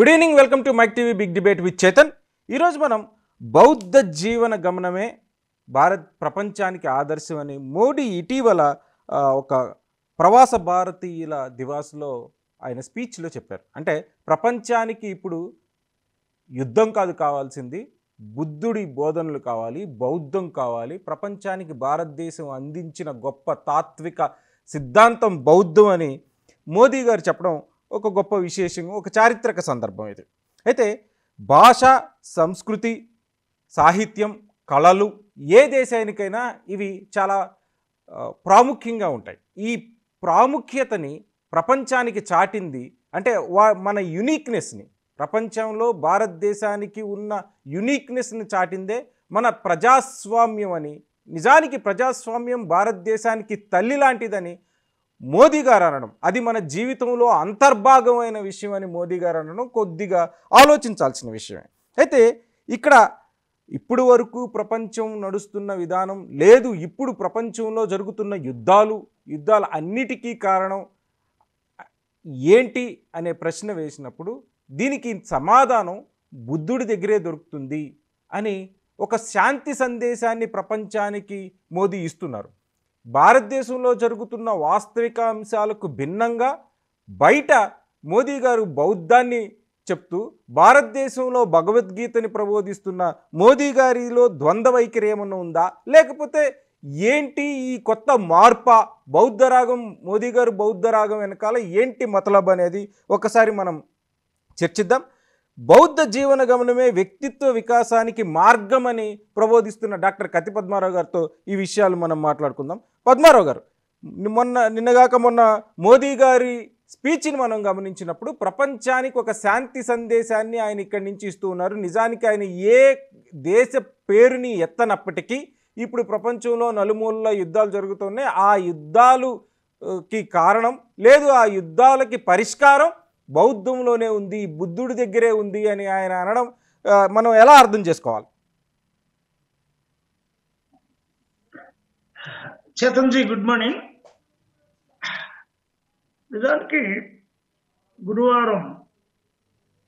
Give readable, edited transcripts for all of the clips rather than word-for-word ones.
Good evening, welcome to Mic TV big debate with Chetan. ఈరోజు మనం బౌద్ధ జీవన గమనమే ప్రపంచానికి ఆదర్శం అని మోడీ ఇటీవల ఒక ప్రవాస భారతీయుల దివాస్లో ఆయన స్పీచ్లో చెప్పారు. అంటే ప్రపంచానికి ఇప్పుడు యుద్ధం కాదు కావాల్సింది, బుద్ధుడి బోధనలు కావాలి, బౌద్ధం కావాలి. ప్రపంచానికి భారతదేశం అందించిన గొప్ప తాత్విక సిద్ధాంతం బౌద్ధం అని మోదీ గారు చెప్పడం ఒక గొప్ప విశేషం, ఒక చారిత్రక సందర్భం ఇది. అయితే భాష, సంస్కృతి, సాహిత్యం, కళలు ఏ దేశానికైనా ఇవి చాలా ప్రాముఖ్యంగా ఉంటాయి. ఈ ప్రాముఖ్యతని ప్రపంచానికి చాటింది అంటే మన యునీక్నెస్ని, ప్రపంచంలో భారతదేశానికి ఉన్న యునీక్నెస్ని చాటిందే మన ప్రజాస్వామ్యం అని. నిజానికి ప్రజాస్వామ్యం భారతదేశానికి తల్లి లాంటిదని మోదీ గారు అనడం, అది మన జీవితంలో అంతర్భాగమైన విషయం అని మోదీ గారు అనడం కొద్దిగా ఆలోచించాల్సిన విషయమే. అయితే ఇక్కడ ఇప్పుడు వరకు ప్రపంచం నడుస్తున్న విధానం లేదు, ఇప్పుడు ప్రపంచంలో జరుగుతున్న యుద్ధాలు అన్నిటికీ కారణం ఏంటి అనే ప్రశ్న వేసినప్పుడు దీనికి సమాధానం బుద్ధుడి దగ్గరే దొరుకుతుంది అని ఒక శాంతి సందేశాన్ని ప్రపంచానికి మోదీ ఇస్తున్నారు. భారతదేశంలో జరుగుతున్న వాస్తవిక అంశాలకు భిన్నంగా బయట మోదీ గారు బౌద్ధాన్ని చెప్తూ భారతదేశంలో భగవద్గీతని ప్రబోధిస్తున్న మోదీ గారిలో ద్వంద్వ వైఖరి ఏమన్నా ఉందా, లేకపోతే ఏంటి ఈ కొత్త మార్పా? బౌద్ధ రాగం, మోదీ గారు బౌద్ధ రాగం వెనకాల ఏంటి మతలబ్ అనేది ఒకసారి మనం చర్చిద్దాం. బౌద్ధ జీవన గమనమే వ్యక్తిత్వ వికాసానికి మార్గం అని ప్రబోధిస్తున్న డాక్టర్ కత్తి పద్మారావు గారితో ఈ విషయాలు మనం మాట్లాడుకుందాం. పద్మారావు గారు, నిన్నగాక మొన్న మోదీ గారి స్పీచ్ని మనం గమనించినప్పుడు ప్రపంచానికి ఒక శాంతి సందేశాన్ని ఆయన ఇక్కడి నుంచి ఇస్తూ ఉన్నారు. నిజానికి ఆయన ఏ దేశ పేరుని ఎత్తనప్పటికీ ఇప్పుడు ప్రపంచంలో నలుమూలల యుద్ధాలు జరుగుతున్నాయి. ఆ యుద్ధాలకి కారణం లేదు, ఆ యుద్ధాలకి పరిష్కారం బౌద్ధంలోనే ఉంది, బుద్ధుడి దగ్గరే ఉంది అని ఆయన అనడం మనం ఎలా అర్థం చేసుకోవాలి? Chetan ji, good morning. నిజానికి గురువారం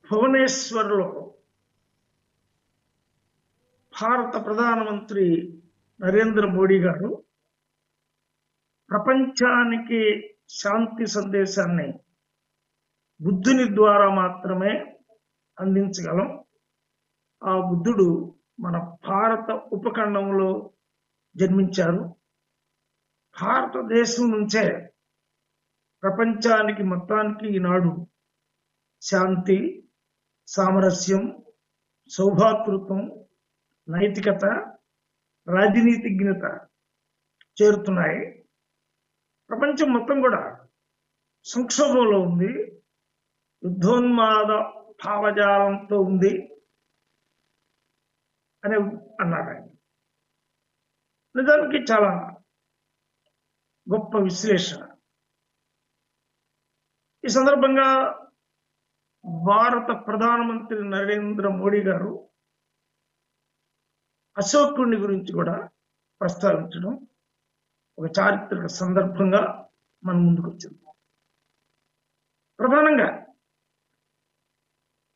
భువనేశ్వర్లో భారత ప్రధానమంత్రి నరేంద్ర మోడీ గారు ప్రపంచానికి శాంతి సందేశాన్ని బుద్ధుని ద్వారా మాత్రమే అందించగలం. ఆ బుద్ధుడు మన భారత ఉపఖండంలో జన్మించారు. భారతదేశం నుంచే ప్రపంచానికి మొత్తానికి ఈనాడు శాంతి, సామరస్యం, సౌభాతృత్వం, నైతికత, రాజనీతిజ్ఞత చేరుతున్నాయి. ప్రపంచం మొత్తం కూడా సంక్షోభంలో ఉంది, యుద్ధోన్మాద భావజాలంతో ఉంది అని అన్నారు ఆయన. నిజానికి చాలా గొప్ప విశ్లేషణ. ఈ సందర్భంగా భారత ప్రధానమంత్రి నరేంద్ర మోడీ గారు అశోకుని గురించి కూడా ప్రస్తావించడం ఒక చారిత్రక సందర్భంగా మన ముందుకు వచ్చింది. ప్రధానంగా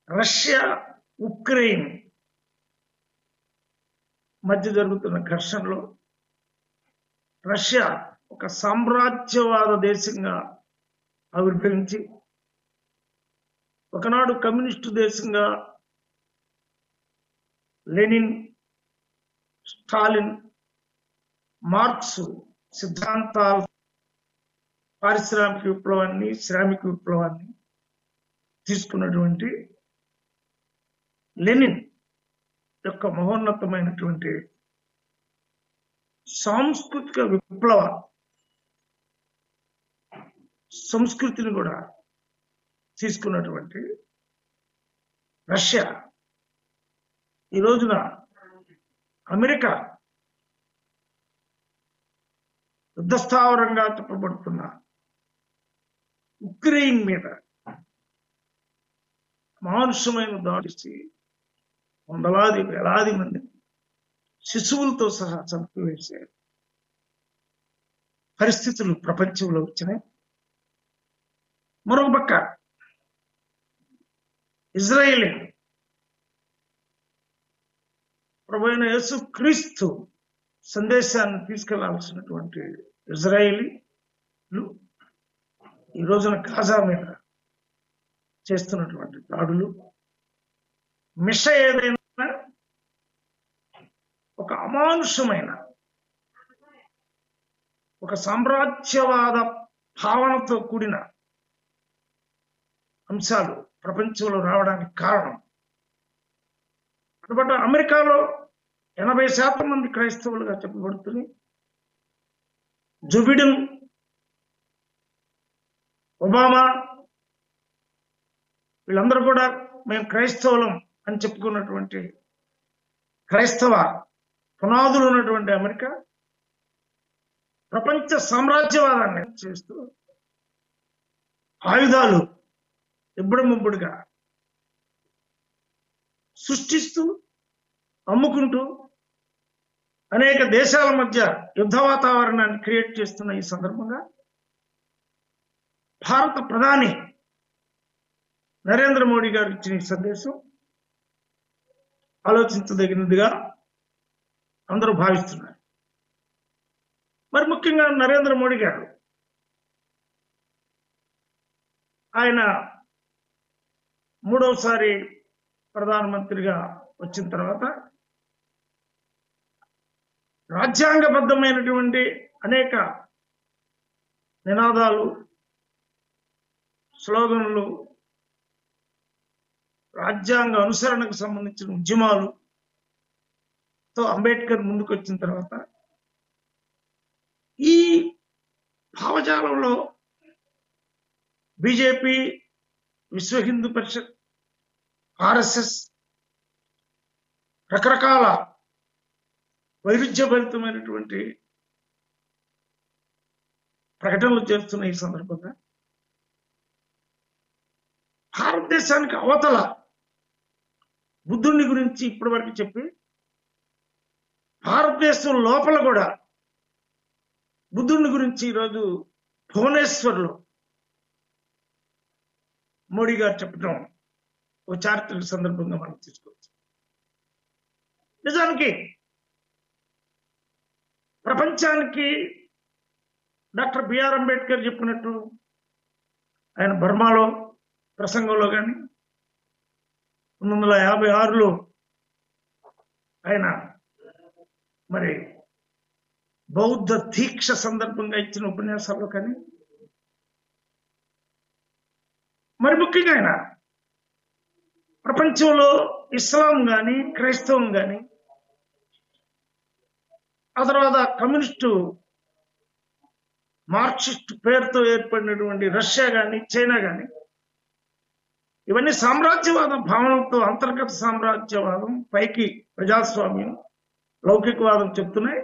రష్యా, ఉక్రెయిన్ మధ్య జరుగుతున్న ఘర్షణలో రష్యా ఒక సామ్రాజ్యవాద దేశంగా ఆవిర్భవించి ఒకనాడు కమ్యూనిస్టు దేశంగా లెనిన్, స్టాలిన్, మార్క్స్ సిద్ధాంతాల పారిశ్రామిక విప్లవాన్ని, శ్రామిక విప్లవాన్ని తీసుకున్నటువంటి లెనిన్ యొక్క మహోన్నతమైనటువంటి సాంస్కృతిక విప్లవ సంస్కృతిని కూడా తీసుకున్నటువంటి రష్యా ఈ రోజున అమెరికా యుద్ధస్థావరంగా చెప్పబడుతున్న ఉక్రెయిన్ మీద మానుషమైన దాడిసి వందలాది వేలాది మంది శిశువులతో సహా చంపివేసే పరిస్థితులు ప్రపంచంలో వచ్చినాయి. మరొక పక్క ఇజ్రాయేలీ ప్రభువైన యేసు క్రీస్తు సందేశాన్ని తీసుకెళ్లాల్సినటువంటి ఇజ్రాయేలీలు ఈ రోజున గాజా మీద చేస్తున్నటువంటి దాడులు, మిష ఏదైనా ఒక అమానుషమైన ఒక సామ్రాజ్యవాద భావనతో కూడిన అంశాలు ప్రపంచంలో రావడానికి కారణం. కాబట్టి అమెరికాలో 80% మంది క్రైస్తవులుగా చెప్పబడుతుంది. జో బిడెన్, ఒబామా వీళ్ళందరూ కూడా మేము క్రైస్తవులం అని చెప్పుకున్నటువంటి క్రైస్తవ పునాదులు ఉన్నటువంటి అమెరికా ప్రపంచ సామ్రాజ్యవాదాన్ని చేస్తూ ఆయుధాలు ఇబ్బడిముబ్బడిగా సృష్టిస్తూ అమ్ముకుంటూ అనేక దేశాల మధ్య యుద్ధ వాతావరణాన్ని క్రియేట్ చేస్తున్న ఈ సందర్భంగా భారత ప్రధాని నరేంద్ర మోడీ గారు ఇచ్చిన ఈ సందేశం ఆలోచించదగినదిగా అందరూ భావిస్తున్నారు. మరి ముఖ్యంగా నరేంద్ర మోడీ గారు ఆయన మూడవసారి ప్రధానమంత్రిగా వచ్చిన తర్వాత రాజ్యాంగబద్ధమైనటువంటి అనేక నినాదాలు, స్లోగన్లు, రాజ్యాంగ అనుసరణకు సంబంధించిన ఉద్యమాలుతో అంబేద్కర్ ముందుకు వచ్చిన తర్వాత ఈ భావజాలంలో బీజేపీ, విశ్వ హిందూ పరిషత్, ఆర్ఎస్ఎస్ రకరకాల వైరుధ్యభరితమైనటువంటి ప్రకటనలు చేస్తున్న ఈ సందర్భంగా భారతదేశానికి అవతల బుద్ధుడిని గురించి ఇప్పటి వరకు చెప్పి భారతదేశం లోపల కూడా బుద్ధుడిని గురించి ఈరోజు భువనేశ్వర్లో మోడీ గారు చెప్పడం ఒక చారిత్రక సందర్భంగా మనం తీసుకోవచ్చు. నిజానికి ప్రపంచానికి డాక్టర్ బిఆర్ అంబేద్కర్ చెప్పినట్టు ఆయన బర్మాలో ప్రసంగంలో కానీ 1956లో ఆయన మరి బౌద్ధ దీక్ష సందర్భంగా ఇచ్చిన ఉపన్యాసాల్లో కానీ మరి ముఖ్యంగా ఆయన ప్రపంచంలో ఇస్లాం కానీ క్రైస్తవం కానీ ఆ తర్వాత కమ్యూనిస్టు మార్క్సిస్ట్ పేరుతో ఏర్పడినటువంటి రష్యా కానీ చైనా కానీ ఇవన్నీ సామ్రాజ్యవాద భావనలతో అంతర్గత సామ్రాజ్యవాదం, పైకి ప్రజాస్వామ్యం, లౌకికవాదం చెప్తున్నాయి.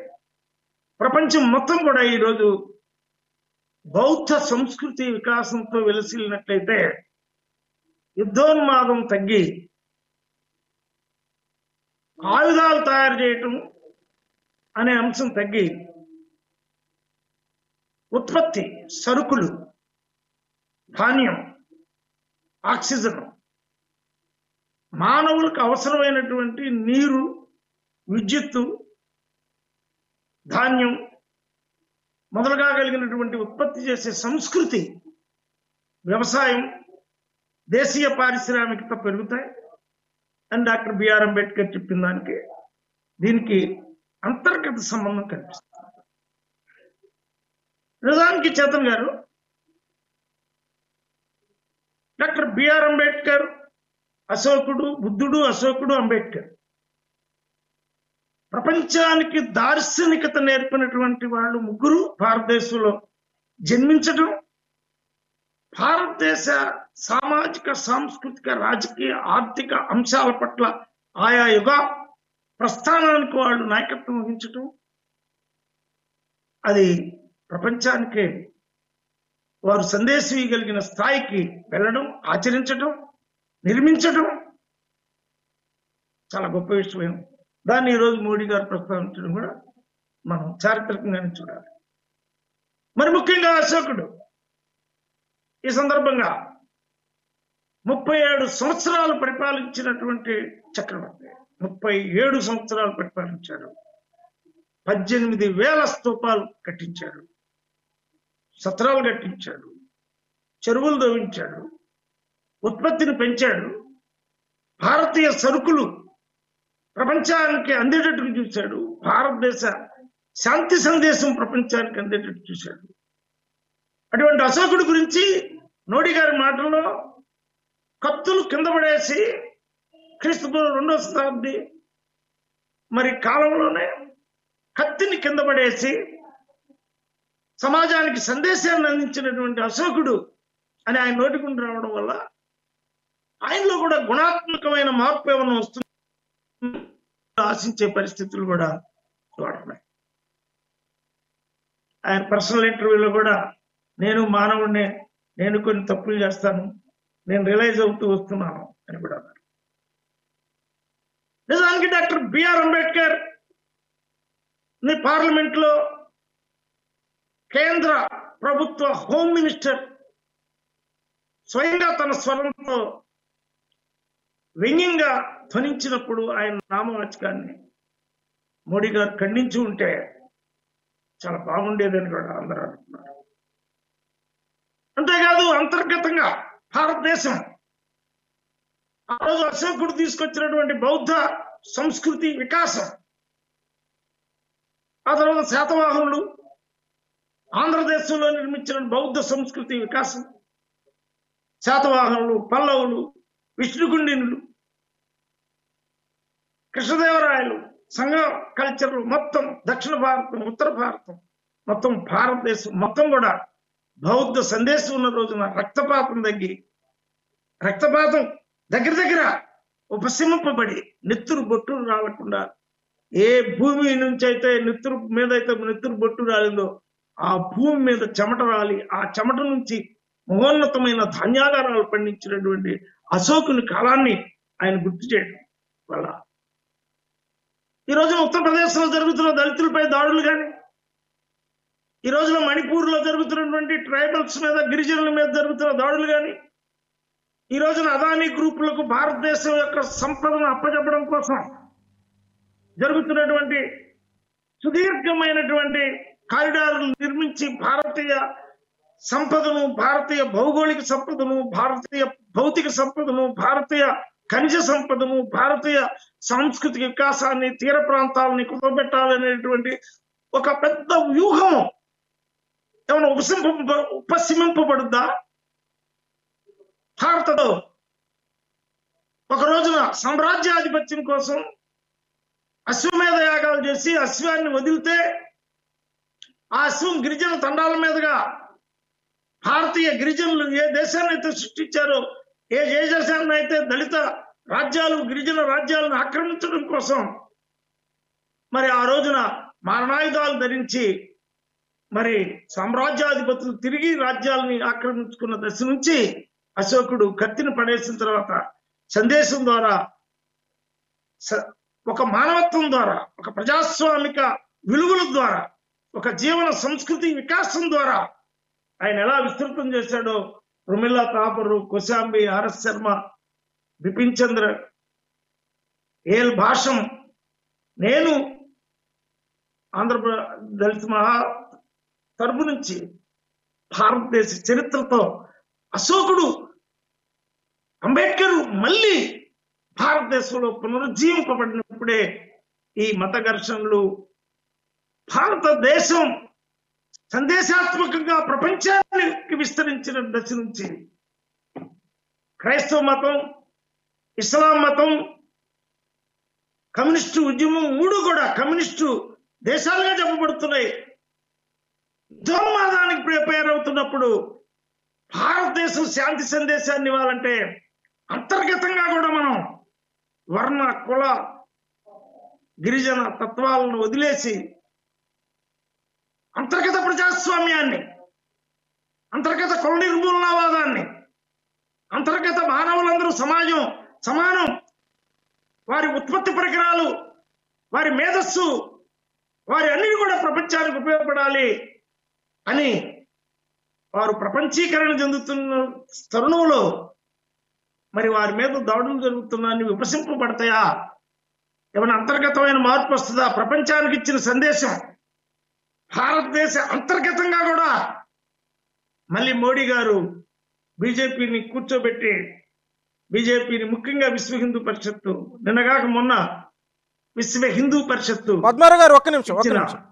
ప్రపంచం మొత్తం కూడా ఈరోజు బౌద్ధ సంస్కృతి వికాసంతో వెలసిల్లినట్లయితే యుద్ధోన్మాదం తగ్గి ఆయుధాలు తయారు చేయటం అనే అంశం తగ్గి ఉత్పత్తి, సరుకులు, ధాన్యం, ఆక్సిజన్, మానవులకు అవసరమైనటువంటి నీరు, విద్యుత్తు, ధాన్యం మొదలుగా కలిగినటువంటి ఉత్పత్తి చేసే సంస్కృతి, వ్యవసాయం, దేశీయ పారిశ్రామికత పెరుగుతాయి అని డాక్టర్ బిఆర్ అంబేద్కర్ చెప్పిన దానికి దీనికి అంతర్గత సంబంధం కనిపిస్తుంది. నిజానికి చేతన్ గారు డాక్టర్ బిఆర్ అంబేద్కర్ అశోకుడు, బుద్ధుడు, అశోకుడు, అంబేద్కర్ ప్రపంచానికి దార్శనికత నేర్పినటువంటి వాళ్ళు ముగ్గురు భారతదేశంలో జన్మించడం, భారతదేశ సామాజిక, సాంస్కృతిక, రాజకీయ, ఆర్థిక అంశాల పట్ల ఆయా యుగ ప్రస్థానానికి వాళ్ళు నాయకత్వం వహించటం, అది ప్రపంచానికి వారు సందేశం ఇవ్వగలిగిన స్థాయికి వెళ్ళడం, ఆచరించడం, నిర్మించడం చాలా గొప్ప విషయం. దాన్ని ఈరోజు మోడీ గారు ప్రస్తావించడం కూడా మనం చారిత్రకంగానే చూడాలి. మరి ముఖ్యంగా అశోకుడు ఈ సందర్భంగా 37 సంవత్సరాలు పరిపాలించినటువంటి చక్రవర్తి. 37 సంవత్సరాలు పరిపాలించాడు. 18,000 స్తూపాలు కట్టించాడు, సత్రాలు కట్టించాడు, చెరువులు దవ్వించాడు, ఉత్పత్తిని పెంచాడు, భారతీయ సరుకులు ప్రపంచానికి అందేటట్టు చూశాడు, భారతదేశ శాంతి సందేశం ప్రపంచానికి అందేటట్టు చూశాడు. అటువంటి అశోకుడి గురించి మోడీ గారి మాటల్లో కత్తులు కింద పడేసి క్రీస్తుపూర్వం 2వ శతాబ్ది మరి కాలంలోనే కత్తిని కింద పడేసి సమాజానికి సందేశాన్ని అందించినటువంటి అశోకుడు అని ఆయన నోటికుంటూ రావడం వల్ల ఆయనలో కూడా గుణాత్మకమైన మార్పు ఏమైనా వస్తుంది ఆశించే పరిస్థితులు కూడా చూడఉన్నాయి. ఆయన పర్సనల్ ఇంటర్వ్యూలో కూడా నేను మానవుడినే, నేను కొన్ని తప్పులు చేస్తాను, నేను రియలైజ్ అవుతూ వస్తున్నాను అని కూడా అన్నారు. నిజానికి డాక్టర్ బిఆర్ అంబేద్కర్ ని పార్లమెంట్ లో కేంద్ర ప్రభుత్వ హోమ్ మినిస్టర్ స్వయంగా తన స్వరంతో వ్యంగ్యంగా ధ్వనించినప్పుడు ఆయన నామవాచకాన్ని మోడీ గారు ఖండించి ఉంటే చాలా బాగుండేదని కూడా అందరూ అనుకున్నారు. అంతేకాదు అంతర్గతంగా భారతదేశం ఆ రోజు అశోకుడు తీసుకొచ్చినటువంటి బౌద్ధ సంస్కృతి వికాసం, ఆ తర్వాత శాతవాహనులు ఆంధ్రదేశంలో నిర్మించిన బౌద్ధ సంస్కృతి వికాసం, శాతవాహనులు, పల్లవులు, విష్ణుకుండినులు, కృష్ణదేవరాయలు, సంఘ కల్చర్లు, మొత్తం దక్షిణ భారతం, ఉత్తర భారతం, మొత్తం భారతదేశం మొత్తం కూడా బౌద్ధ సందేశం ఉన్న రోజున రక్తపాతం దగ్గర ఉపశమింపబడి నెత్తురు బొట్టు రాలకుండా, ఏ భూమి నుంచి అయితే నెత్తురు మీద అయితే నెత్తురు బొట్టు రాలిందో ఆ భూమి మీద చెమట రాలి, ఆ చెమట నుంచి మహోన్నతమైన ధాన్యాగారాలు పండించినటువంటి అశోకుని కాలాన్ని ఆయన గుర్తు చేయడం వల్ల ఈ రోజున ఉత్తరప్రదేశ్లో జరుగుతున్న దళితులపై దాడులు కానీ, ఈ రోజున మణిపూర్లో జరుగుతున్నటువంటి ట్రైబల్స్ మీద, గిరిజనుల మీద జరుగుతున్న దాడులు కానీ, ఈ రోజున అదానీ గ్రూపులకు భారతదేశం యొక్క సంపదను అప్పచెప్పడం కోసం జరుగుతున్నటువంటి సుదీర్ఘమైనటువంటి కారిడార్లు నిర్మించి భారతీయ సంపదను, భారతీయ భౌగోళిక సంపదను, భారతీయ భౌతిక సంపదను, భారతీయ ఖనిజ సంపదను, భారతీయ సాంస్కృతిక వికాసాన్ని, తీర ప్రాంతాలని కుదబెట్టాలనేటువంటి ఒక పెద్ద వ్యూహం ఏమైనా ఉపశమింపబడుద్దా? భారతలో ఒక రోజున సామ్రాజ్యాధిపత్యం కోసం అశ్వమేధ యాగాలు చేసి అశ్వాన్ని వదిలితే ఆ అశ్వం గిరిజన తండాల మీదుగా భారతీయ గిరిజనులు ఏ దేశాన్ని అయితే సృష్టించారో, ఏ దేశాన్ని అయితే దళిత రాజ్యాలు, గిరిజన రాజ్యాలను ఆక్రమించడం కోసం మరి ఆ రోజున మారణాయుధాలు ధరించి మరి సామ్రాజ్యాధిపతులు తిరిగి రాజ్యాలని ఆక్రమించుకున్న దశ నుంచి అశోకుడు కత్తిని పడేసిన తర్వాత సందేశం ద్వారా, ఒక మానవత్వం ద్వారా, ఒక ప్రజాస్వామిక విలువల ద్వారా, ఒక జీవన సంస్కృతి వికాసం ద్వారా ఆయన ఎలా విస్తృతం చేశాడో రుమిల్లా తాపరు, కోశాంబి, ఆర్ఎస్ శర్మ, బిపిన్ చంద్ర, ఏల్ భాషం, నేను ఆంధ్రప్రదేశ్ దళిత మహా తరపు నుంచి భారతదేశ చరిత్రతో అశోకుడు, అంబేద్కర్ మళ్ళీ భారతదేశంలో పునరుజ్జీవింపబడినప్పుడే ఈ మత ఘర్షణలు భారతదేశం సందేశాత్మకంగా ప్రపంచానికి విస్తరించిన దశ నుంచి క్రైస్తవ మతం, ఇస్లాం మతం, కమ్యూనిస్టు ఉద్యమం మూడు కూడా కమ్యూనిస్టు దేశాలుగా చెప్పబడుతున్నాయి. యుద్ధోన్మాదానికి ప్రిపేర్ అవుతున్నప్పుడు భారతదేశం శాంతి సందేశాన్ని ఇవ్వాలంటే అంతర్గతంగా కూడా మనం వర్ణ, కుల, గిరిజన తత్వాలను వదిలేసి అంతర్గత ప్రజాస్వామ్యాన్ని, అంతర్గత కుల నిర్మూలనావాదాన్ని, అంతర్గత మానవులందరూ సమానం, వారి ఉత్పత్తి పరికరాలు, వారి మేధస్సు, వారి అన్ని కూడా ప్రపంచానికి ఉపయోగపడాలి అని వారు ప్రపంచీకరణ చెందుతున్న తరుణంలో మరి వారి మీద దాడులు జరుగుతున్నాయని విమర్శింపబడతాయా? ఏమైనా అంతర్గతమైన మార్పు వస్తుందా? ప్రపంచానికి ఇచ్చిన సందేశం భారతదేశ అంతర్గతంగా కూడా మళ్ళీ మోడీ గారు బీజేపీని కూర్చోబెట్టి, బీజేపీని ముఖ్యంగా విశ్వ హిందూ పరిషత్తు, నిన్నగాక మొన్న విశ్వ హిందూ పరిషత్తు పద్మారావు గారు ఒక్క నిమిషం.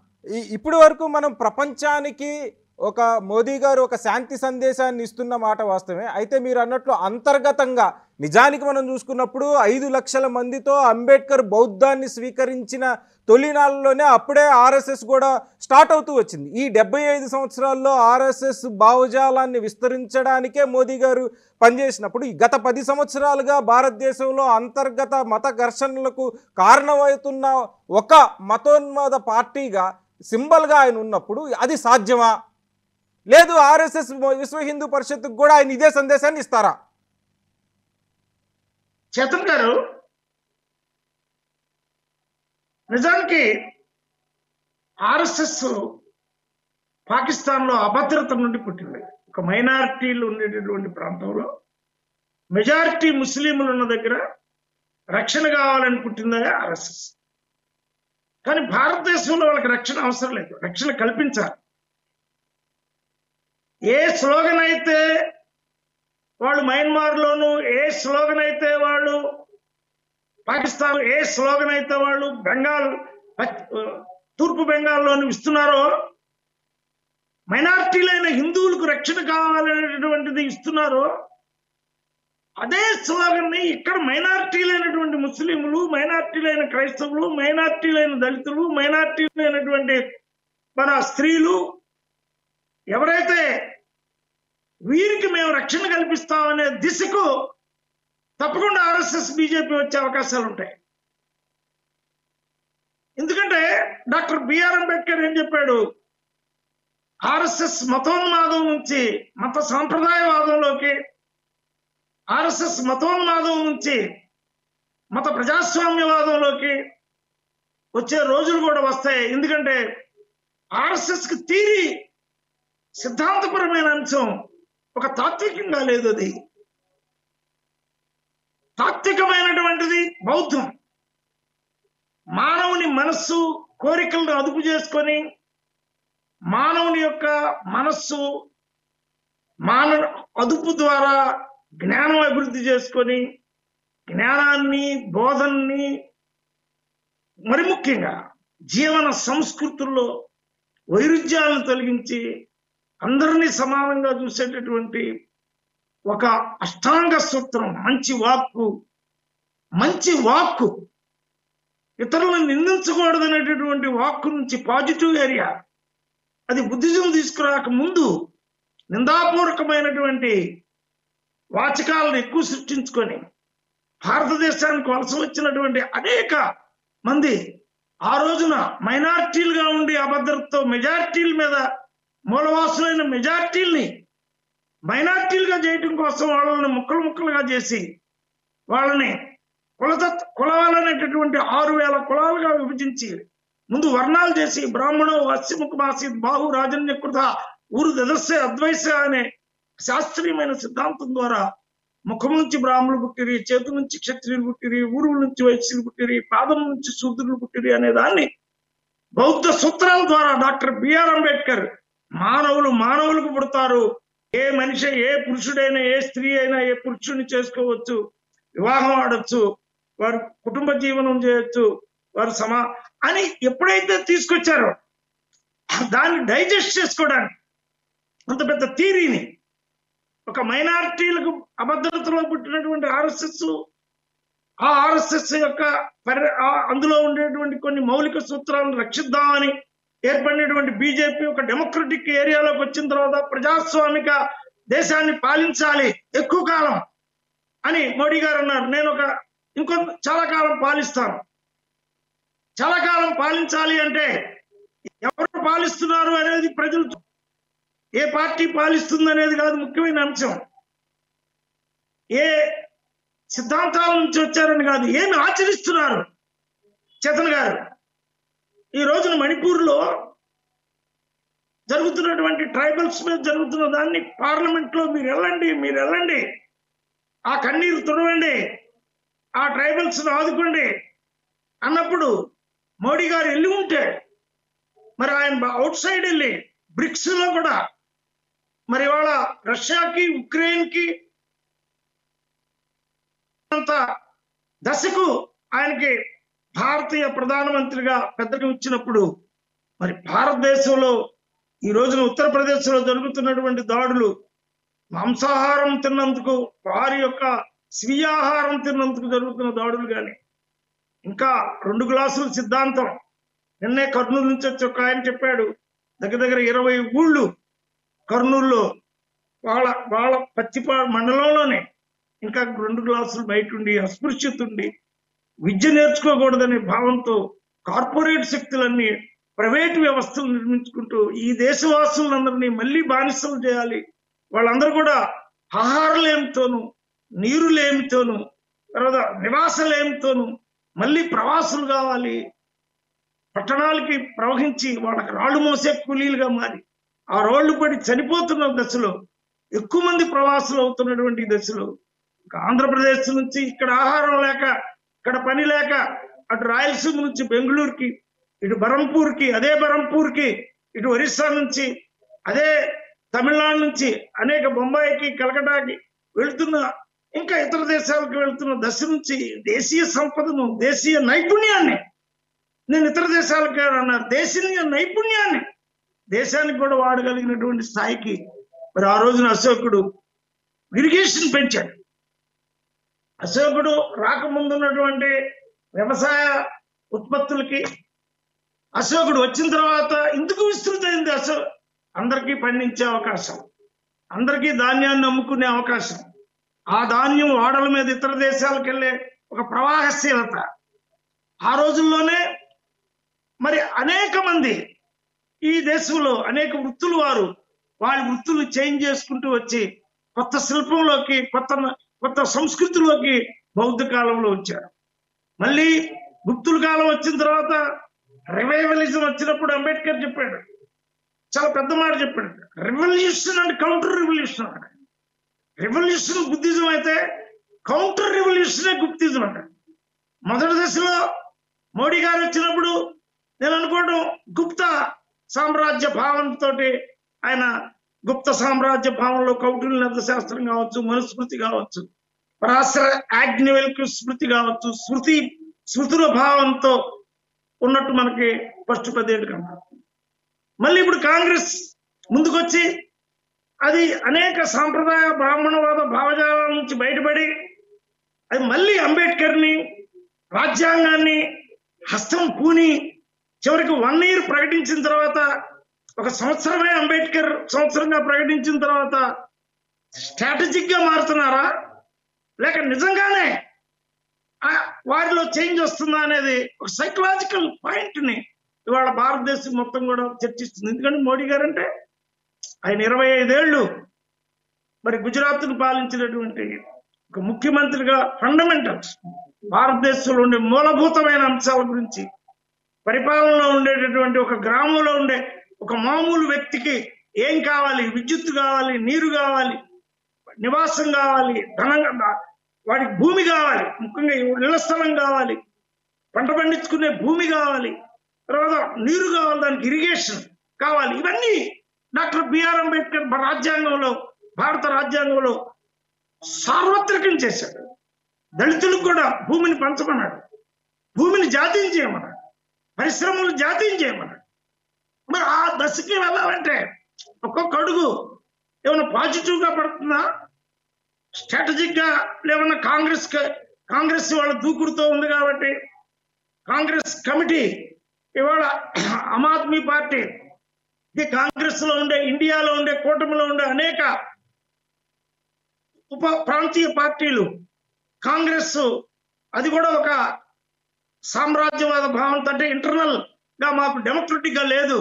ఇప్పటి వరకు మనం ప్రపంచానికి ఒక మోదీ గారు ఒక శాంతి సందేశాన్ని ఇస్తున్న మాట వాస్తవమే. అయితే మీరు అన్నట్లు అంతర్గతంగా నిజానికి మనం చూసుకున్నప్పుడు 5 లక్షల మందితో అంబేద్కర్ బౌద్ధాన్ని స్వీకరించిన తొలినాళ్ళలోనే అప్పుడే ఆర్ఎస్ఎస్ కూడా స్టార్ట్ అవుతూ వచ్చింది. ఈ 75 సంవత్సరాల్లో ఆర్ఎస్ఎస్ భావజాలాన్ని విస్తరించడానికే మోదీ గారు పనిచేసినప్పుడు గత 10 సంవత్సరాలుగా భారతదేశంలో అంతర్గత మత ఘర్షణలకు కారణమవుతున్న ఒక మతోన్మాద పార్టీగా సింబల్గా ఆయన ఉన్నప్పుడు అది సాధ్యమా? లేదు ఆర్ఎస్ఎస్ విశ్వ హిందూ పరిషత్తుకు కూడా ఆయన ఇదే సందేశాన్ని ఇస్తారా? చేతన్ గారు, నిజానికి ఆర్ఎస్ఎస్ పాకిస్తాన్లో అభద్రత నుండి పుట్టింది. ఒక మైనారిటీలు ఉండేటటువంటి ప్రాంతంలో మెజారిటీ ముస్లింలు ఉన్న దగ్గర రక్షణ కావాలని పుట్టిందే ఆర్ఎస్ఎస్. కానీ భారతదేశంలో వాళ్ళకి రక్షణ అవసరం లేదు, రక్షణ కల్పించాలి. ఏ స్లోగన్ అయితే వాళ్ళు మయన్మార్లోను, ఏ స్లోగన్ అయితే వాళ్ళు పాకిస్తాన్, ఏ స్లోగన్ అయితే వాళ్ళు తూర్పు బెంగాల్లోను ఇస్తున్నారో, మైనారిటీలైన హిందువులకు రక్షణ కావాలనేటువంటిది ఇస్తున్నారో, అదే స్లోగన్ ని ఇక్కడ మైనారిటీలైనటువంటి ముస్లింలు, మైనారిటీలైన క్రైస్తవులు, మైనారిటీలైన దళితులు, మైనారిటీలైనటువంటి మన స్త్రీలు ఎవరైతే వీరికి మేము రక్షణ కల్పిస్తామనే దిశకు తప్పకుండా ఆర్ఎస్ఎస్ బీజేపీ వచ్చే అవకాశాలు ఉంటాయి. ఎందుకంటే డాక్టర్ బిఆర్ అంబేద్కర్ ఏం చెప్పాడు? ఆర్ఎస్ఎస్ మతోన్మాదం నుంచి మత సాంప్రదాయవాదంలోకి, ఆర్ఎస్ఎస్ మతోన్మాదం నుంచి మత ప్రజాస్వామ్యవాదంలోకి వచ్చే రోజులు కూడా వస్తాయి. ఎందుకంటే ఆర్ఎస్ఎస్ కి తీరి సిద్ధాంతపరమైన అంశం ఒక తాత్వికంగా లేదు, అది తాత్వికమైనటువంటిది బౌద్ధం. మానవుని మనస్సు కోరికలను అదుపు చేసుకొని, మానవుని యొక్క మనస్సు అదుపు ద్వారా జ్ఞానం అభివృద్ధి చేసుకొని, జ్ఞానాన్ని, బోధనని, మరి ముఖ్యంగా జీవన సంస్కృతుల్లో వైరుధ్యాలను తొలగించి అందరినీ సమానంగా చూసేటటువంటి ఒక అష్టాంగ సూత్రం. మంచి వాక్కు ఇతరులను నిందించకూడదనేటటువంటి వాక్కు నుంచి పాజిటివ్ ఏరియా, అది బుద్ధిజం తీసుకురాక ముందు నిందాపూర్వకమైనటువంటి వాచకాలను ఎక్కువ సృష్టించుకొని భారతదేశానికి వలస వచ్చినటువంటి అనేక మంది ఆ రోజున మైనారిటీలుగా ఉండి అభద్రతతో మెజారిటీల మీద మూలవాసులైన మెజారిటీల్ని మైనారిటీలుగా చేయటం కోసం వాళ్ళని ముక్కలుగా చేసి వాళ్ళని కులాలనేటటువంటి 6000 కులాలుగా విభజించి ముందు వర్ణాలు చేసి బ్రాహ్మణో అస్యముఖమాసి బాహు రాజన్యకృత ఊరు దదస్సే అద్వైస అనే శాస్త్రీయమైన సిద్ధాంతం ద్వారా ముఖం నుంచి బ్రాహ్మణులు పుట్టిరి, చేతు నుంచి క్షత్రియులు పుట్టిరి, ఊరుల నుంచి వైశ్యులు పుట్టిరి, పాదం నుంచి శూద్రులు పుట్టిరి అనే దాన్ని బౌద్ధ సూత్రాల ద్వారా డాక్టర్ బిఆర్ అంబేద్కర్ మానవులకు పుడతారు, ఏ మనిషి, ఏ పురుషుడైనా, ఏ స్త్రీ అయినా ఏ పురుషుడిని చేసుకోవచ్చు, వివాహం ఆడొచ్చు, వారు కుటుంబ జీవనం చేయొచ్చు, వారు అని ఎప్పుడైతే తీసుకొచ్చారో దాన్ని డైజెస్ట్ చేసుకోవడానికి అంత పెద్ద థియరీని ఒక మైనారిటీలకు అభద్రతలో పుట్టినటువంటి ఆర్ఎస్ఎస్ యొక్క అందులో ఉండేటువంటి కొన్ని మౌలిక సూత్రాలను రక్షిద్దామని ఏర్పడినటువంటి బీజేపీ ఒక డెమోక్రటిక్ ఏరియాలోకి వచ్చిన తర్వాత ప్రజాస్వామిక దేశాన్ని పాలించాలి ఎక్కువ కాలం అని మోడీ గారు అన్నారు. నేను చాలా కాలం పాలిస్తాను. చాలా కాలం పాలించాలి అంటే ఎవరు పాలిస్తున్నారు అనేది ప్రజలు, ఏ పార్టీ పాలిస్తుంది అనేది కాదు ముఖ్యమైన అంశం, ఏ సిద్ధాంతాల నుంచి వచ్చారని కాదు, ఏమి ఆచరిస్తున్నారు. చేతన్ గారు, ఈ రోజున మణిపూర్లో జరుగుతున్నటువంటి ట్రైబల్స్ మీద జరుగుతున్న దాన్ని పార్లమెంట్ లో మీరు వెళ్ళండి, ఆ కన్నీరు తుడవండి, ఆ ట్రైబల్స్ ఆదుకోండి అన్నప్పుడు మోడీ గారు వెళ్ళి ఉంటే, మరి ఆయన అవుట్ సైడ్ వెళ్ళి బ్రిక్స్ లో కూడా మరి ఇవాళ రష్యాకి ఉక్రెయిన్ కి అంత దశకు ఆయనకి భారతీయ ప్రధానమంత్రిగా పెద్దగా ఇచ్చినప్పుడు, మరి భారతదేశంలో ఈ రోజున ఉత్తరప్రదేశ్ లో జరుగుతున్నటువంటి దాడులు మాంసాహారం తిన్నందుకు, వారి యొక్క స్వీయాహారం తిన్నందుకు జరుగుతున్న దాడులు కానీ, ఇంకా 2 గ్లాసుల సిద్ధాంతం నిన్నే కర్నూలు నుంచి వచ్చి ఒక ఆయన చెప్పాడు, దగ్గర దగ్గర 20 ఊళ్ళు కర్నూలులో వాళ్ళ పచ్చిపాడు మండలంలోనే ఇంకా 2 గ్లాసులు బయట ఉండి, అస్పృశ్యత ఉండి, విద్య నేర్చుకోకూడదనే భావంతో కార్పొరేట్ శక్తులన్నీ ప్రైవేటు వ్యవస్థలు నిర్మించుకుంటూ ఈ దేశవాసులందరినీ మళ్ళీ బానిసలు చేయాలి, వాళ్ళందరూ కూడా ఆహారలేమితోనూ, నీరు లేమితోనూ, తర్వాత నివాసలేమితోనూ మళ్ళీ ప్రవాసులు కావాలి, పట్టణాలకి ప్రవహించి వాళ్ళకి రాళ్లు మోసే కూలీలుగా మారి ఆ రోడ్లు పడి చనిపోతున్న దశలో, ఎక్కువ మంది ప్రవాసులు అవుతున్నటువంటి దశలో, ఆంధ్రప్రదేశ్ నుంచి ఇక్కడ ఆహారం లేక, ఇక్కడ పని లేక, అటు రాయలసీమ నుంచి బెంగళూరుకి, ఇటు బరంపూర్కి, అదే బరంపూర్కి, ఇటు ఒరిస్సా నుంచి, అదే తమిళనాడు నుంచి అనేక బొంబాయికి, కలకటాకి వెళుతున్న, ఇంకా ఇతర దేశాలకు వెళుతున్న దశ నుంచి దేశీయ సంపదను, దేశీయ నైపుణ్యాన్ని, నేను ఇతర దేశాలకు అన్నారు, దేశీయ నైపుణ్యాన్ని దేశానికి కూడా వాడగలిగినటువంటి స్థాయికి మరి ఆ రోజున అశోకుడు ఇరిగేషన్ పెంచాడు. అశోకుడు రాకముందున్నటువంటి వ్యవసాయ ఉత్పత్తులకి అశోకుడు వచ్చిన తర్వాత ఎందుకు విస్తృతమైంది? అందరికీ పండించే అవకాశం, అందరికీ ధాన్యాన్ని అమ్ముకునే అవకాశం, ఆ ధాన్యం ఓడల మీద ఇతర దేశాలకు వెళ్ళే ఒక ప్రవాహశీలత. ఆ రోజుల్లోనే మరి అనేక మంది ఈ దేశంలో అనేక వృత్తులు వారు వాళ్ళ వృత్తులు చేంజ్ చేసుకుంటూ వచ్చి కొత్త శిల్పంలోకి, కొత్త సంస్కృతిలోకి బౌద్ధ కాలంలో వచ్చారు. మళ్ళీ గుప్తుల కాలం వచ్చిన తర్వాత రివైవలిజం వచ్చినప్పుడు అంబేద్కర్ చెప్పాడు, చాలా పెద్ద మాట చెప్పాడు, రెవల్యూషన్ అండ్ కౌంటర్ రెవల్యూషన్ అన్నాడు. రెవల్యూషన్ బుద్ధిజం అయితే కౌంటర్ రెవల్యూషనే గుప్తిజం అంటాడు. మొదటి దశలో మోడీ గారు వచ్చినప్పుడు నేను అనుకోవడం గుప్త సామ్రాజ్య భావంతో, ఆయన గుప్త సామ్రాజ్య భావంలో కౌటిల్య శాస్త్రం కావచ్చు, మనుస్మృతి కావచ్చు, పరాశర యాజ్ఞవల్క్య స్మృతి కావచ్చు, శృతుల భావంతో ఉన్నట్టు మనకి ఫస్ట్ 10 ఏళ్ళు కనపడుతుంది. మళ్ళీ ఇప్పుడు కాంగ్రెస్ ముందుకొచ్చి అది అనేక సాంప్రదాయ బ్రాహ్మణవాద భావజాలాల నుంచి బయటపడి అది మళ్ళీ అంబేద్కర్ని, రాజ్యాంగాన్ని హస్తం పూని చివరికి 1 year ప్రకటించిన తర్వాత, ఒక సంవత్సరమే అంబేద్కర్ సంవత్సరంగా ప్రకటించిన తర్వాత స్ట్రాటజిక్ గా మారుతున్నారా, లేక నిజంగానే వారిలో చేంజ్ వస్తుందా అనేది ఒక సైకలాజికల్ పాయింట్ ని ఇవాళ భారతదేశం మొత్తం కూడా చర్చిస్తుంది. ఎందుకంటే మోడీ గారు అంటే ఆయన 25 ఏళ్ళు మరి గుజరాత్ ను పాలించినటువంటి ఒక ముఖ్యమంత్రిగా ఫండమెంటల్స్, భారతదేశంలో ఉండే మూలభూతమైన అంశాల గురించి, పరిపాలనలో ఉండేటటువంటి ఒక గ్రామంలో ఉండే ఒక మామూలు వ్యక్తికి ఏం కావాలి, విద్యుత్ కావాలి, నీరు కావాలి, నివాసం కావాలి, ధనం, వాడికి భూమి కావాలి, ముఖ్యంగా ఇళ్ల స్థలం కావాలి, పంట పండించుకునే భూమి కావాలి, తర్వాత నీరు కావాలి, దానికి ఇరిగేషన్ కావాలి, ఇవన్నీ డాక్టర్ బిఆర్ అంబేద్కర్ రాజ్యాంగంలో, భారత రాజ్యాంగంలో సార్వత్రికం చేశాడు. దళితులకు కూడా భూమిని పంచమన్నాడు, భూమిని జాతీయం చేయమన్నాడు, పరిశ్రమలు జాతీయం చేయమన్నాడు. మరి ఆ దశకి వెళ్ళాలంటే ఒక్కొక్క అడుగు ఏమైనా పాజిటివ్ గా పడుతుందా, స్ట్రాటజిక్ గా ఏమన్నా కాంగ్రెస్ వాళ్ళ దూకుడుతో ఉంది కాబట్టి కాంగ్రెస్ కమిటీ ఇవాళ ఆమ్ ఆద్మీ పార్టీ, కాంగ్రెస్ లో ఉండే, ఇండియాలో ఉండే, కూటమిలో ఉండే అనేక ఉప ప్రాంతీయ పార్టీలు, కాంగ్రెస్ అది కూడా ఒక సామ్రాజ్యవాద భావంతో, అంటే ఇంటర్నల్ గా మాకు డెమోక్రటిక్ గా లేదు,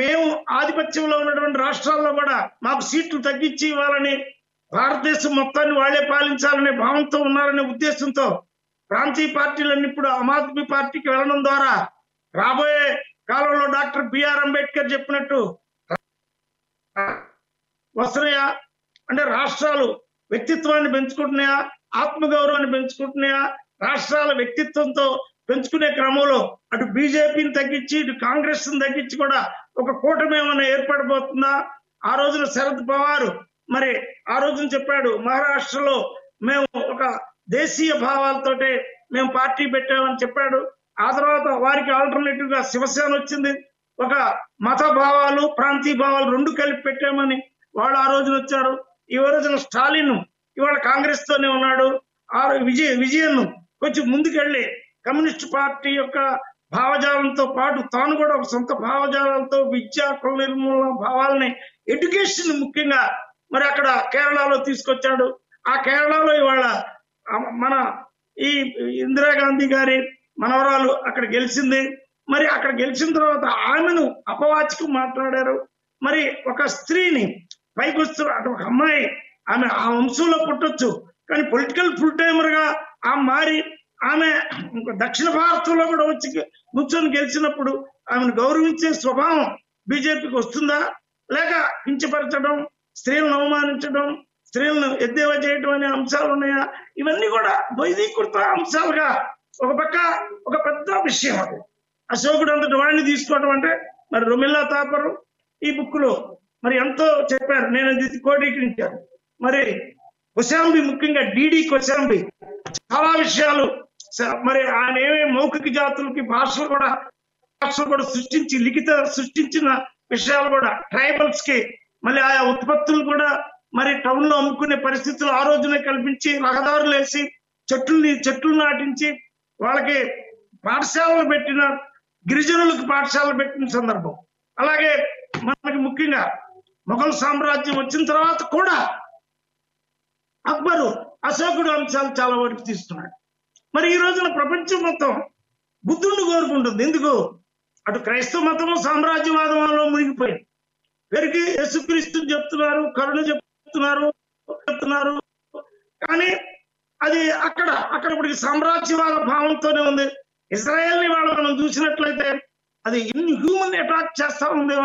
మేము ఆధిపత్యంలో ఉన్నటువంటి రాష్ట్రాల్లో కూడా మాకు సీట్లు తగ్గించి ఇవ్వాలని, భారతదేశం మొత్తాన్ని వాళ్లే పాలించాలనే భావంతో ఉన్నారనే ఉద్దేశంతో ప్రాంతీయ పార్టీలన్నీ ఇప్పుడు ఆమ్ ఆద్మీ పార్టీకి వెళ్ళడం ద్వారా రాబోయే కాలంలో డాక్టర్ బిఆర్ అంబేద్కర్ చెప్పినట్టు వస్తున్నాయా అంటే రాష్ట్రాలు వ్యక్తిత్వాన్ని పెంచుకుంటున్నాయా, ఆత్మగౌరవాన్ని పెంచుకుంటున్నాయా, రాష్ట్రాల వ్యక్తిత్వంతో పెంచుకునే క్రమంలో అటు బీజేపీని తగ్గించి ఇటు కాంగ్రెస్ తగ్గించి కూడా ఒక కూటమి ఏమైనా ఏర్పడబోతుందా? ఆ రోజున శరద్ పవార్ మరి ఆ రోజున చెప్పాడు, మహారాష్ట్రలో మేము ఒక దేశీయ భావాలతోటే మేము పార్టీ పెట్టామని చెప్పాడు. ఆ తర్వాత వారికి ఆల్టర్నేటివ్ గా శివసేన వచ్చింది. ఒక మత భావాలు ప్రాంతీయ భావాలు రెండు కలిపి పెట్టామని వాళ్ళు ఆ రోజున వచ్చారు. ఈ రోజున స్టాలిన్ ఇవాళ కాంగ్రెస్ తోనే ఉన్నాడు. ఆ విజయన్ కొంచెం ముందుకెళ్ళి కమ్యూనిస్ట్ పార్టీ యొక్క భావజాలంతో పాటు తాను కూడా ఒక సొంత భావజాలంతో విద్యా కుల నిర్మూలన భావాలని ఎడ్యుకేషన్ ముఖ్యంగా మరి అక్కడ కేరళలో తీసుకొచ్చాడు. ఆ కేరళలో ఇవాళ మన ఈ ఇందిరాగాంధీ గారి మనవరాలు అక్కడ గెలిచింది. మరి అక్కడ గెలిచిన తర్వాత ఆమెను అపవాచకం మాట్లాడారు. మరి ఒక స్త్రీని పైకి వస్తూ అటు ఒక అమ్మాయి ఆమె ఆ వంశంలో పుట్టొచ్చు, కానీ పొలిటికల్ ఫుల్ టైమర్ గా ఆమె మారి ఆమె దక్షిణ భారతంలో కూడా వచ్చి కూర్చొని గెలిచినప్పుడు ఆమెను గౌరవించే స్వభావం బీజేపీకి వస్తుందా? లేక కించపరచడం, స్త్రీలను అవమానించడం, స్త్రీలను ఎద్దేవా చేయడం అనే అంశాలు ఉన్నాయా? ఇవన్నీ కూడా వైదికృత అంశాలుగా ఒక పక్క ఒక పెద్ద విషయం. అది అశోకుడు అంతటి వాడిని తీసుకోవడం అంటే మరి రొమిల్లా తాపర్ ఈ బుక్ లో మరి ఎంతో చెప్పారు. నేను ఇది కోటీకరించాను. మరి కొశాంబి ముఖ్యంగా డిడి కొశాంబి చాలా విషయాలు మరి ఆయన ఏమేమి మౌఖిక జాతులకి భాషలు కూడా సృష్టించి లిఖిత సృష్టించిన విషయాలు కూడా ట్రైబల్స్ కి మళ్ళీ ఆయా ఉత్పత్తులు కూడా మరి టౌన్ లో అమ్ముకునే పరిస్థితులు ఆ రోజునే కల్పించి రహదారులు వేసి చెట్లు నాటించి వాళ్ళకి పాఠశాలలు పెట్టిన, గిరిజనులకు పాఠశాలలు పెట్టిన సందర్భం. అలాగే మనకి ముఖ్యంగా మొఘల్ సామ్రాజ్యం వచ్చిన తర్వాత కూడా అక్బరు అశోకుడు అంశాలు చాలా వరకు తీసుకున్నాడు. మరి ఈ రోజున ప్రపంచం మొత్తం బుద్ధుడిని కోరుకుంటుంది. ఎందుకు? అటు క్రైస్తవ మతము సామ్రాజ్యవాదంలో మునిగిపోయింది. పెరిగి యేసుక్రీస్తుని చెప్తున్నారు, కరుణ చెప్తున్నారు, కానీ అది అక్కడ ఇప్పటికి సామ్రాజ్యవాద భావంతోనే ఉంది. ఇజ్రాయెల్ ని వాళ్ళు మనం చూసినట్లయితే అది ఇన్హ్యూమన్ అటాక్ చేస్తా ఉంది.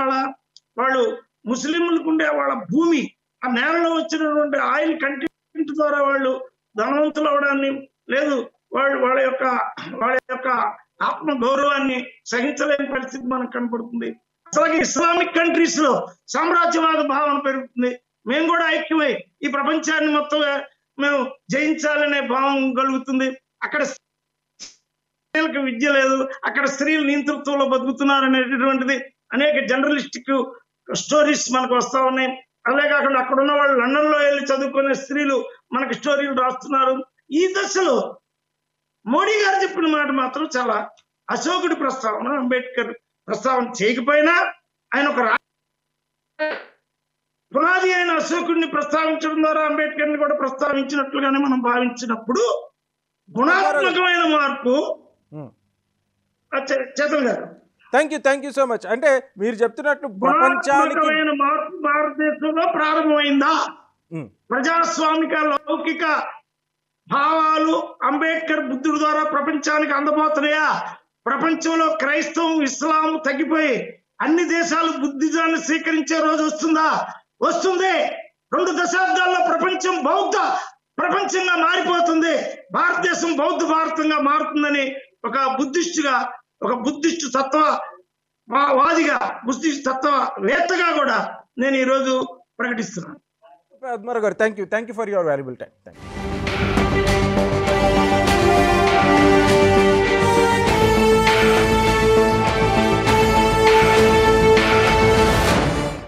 వాళ్ళు ముస్లింలకు ఉండే వాళ్ళ భూమి, ఆ నేలలో వచ్చినటువంటి ఆయిల్ కంటెంట్ ద్వారా వాళ్ళు ధనవంతులు అవడాన్ని లేదు, వాళ్ళ యొక్క ఆత్మ గౌరవాన్ని సహించలేని పరిస్థితి మనకు కనపడుతుంది. అసలు ఇస్లామిక్ కంట్రీస్ లో సామ్రాజ్యవాద భావన పెరుగుతుంది. మేము కూడా ఐక్యమై ఈ ప్రపంచాన్ని మొత్తం మేము జయించాలనే భావం కలుగుతుంది. అక్కడ స్త్రీలకు విద్య లేదు, అక్కడ స్త్రీలు నియంతృత్వంలో బతుకుతున్నారు అనేటటువంటిది అనేక జర్నలిస్టిక్ స్టోరీస్ మనకు వస్తా ఉన్నాయి. అలాగే కాకుండా అక్కడ ఉన్న వాళ్ళు లండన్ లో వెళ్ళి చదువుకునే స్త్రీలు మనకి స్టోరీలు రాస్తున్నారు. ఈ దశలో మోడీ గారు చెప్పిన మాట మాత్రం చాలా అశోకుడి ప్రస్తావన, అంబేద్కర్ ప్రస్తావన చేయకపోయినా ఆయన ఒక పునాది అయిన అశోకుడిని ప్రస్తావించడం ద్వారా అంబేద్కర్ ని కూడా ప్రస్తావించినట్లుగానే మనం భావించినప్పుడు గుణాత్మకమైన మార్పు. చేతన్ గారు, థ్యాంక్ యూ సో మచ్. అంటే మీరు చెప్తున్నట్టు ప్రపంచానికి మార్పు భారతదేశంలో ప్రారంభమైందా? ప్రజాస్వామిక లౌకిక భావాలు అంబేద్కర్ బుద్ధుడి ద్వారా ప్రపంచానికి అందబోతున్నాయా? ప్రపంచంలో క్రైస్తవం, ఇస్లాం తగ్గిపోయి అన్ని దేశాలు బుద్ధిజాన్ని స్వీకరించే రోజు వస్తుందా? వస్తుంది. 2 దశాబ్దాల్లో ప్రపంచం బౌద్ధ ప్రపంచంగా మారిపోతుంది. భారతదేశం బౌద్ధ భారతంగా మారుతుందని ఒక బుద్ధిస్టు తత్వవాదిగా, బుద్ధిస్ట్ తత్వవేత్తగా కూడా నేను ఈరోజు ప్రకటిస్తున్నాను. పద్మారావు గారు, thank you for your valuable time. Thank you.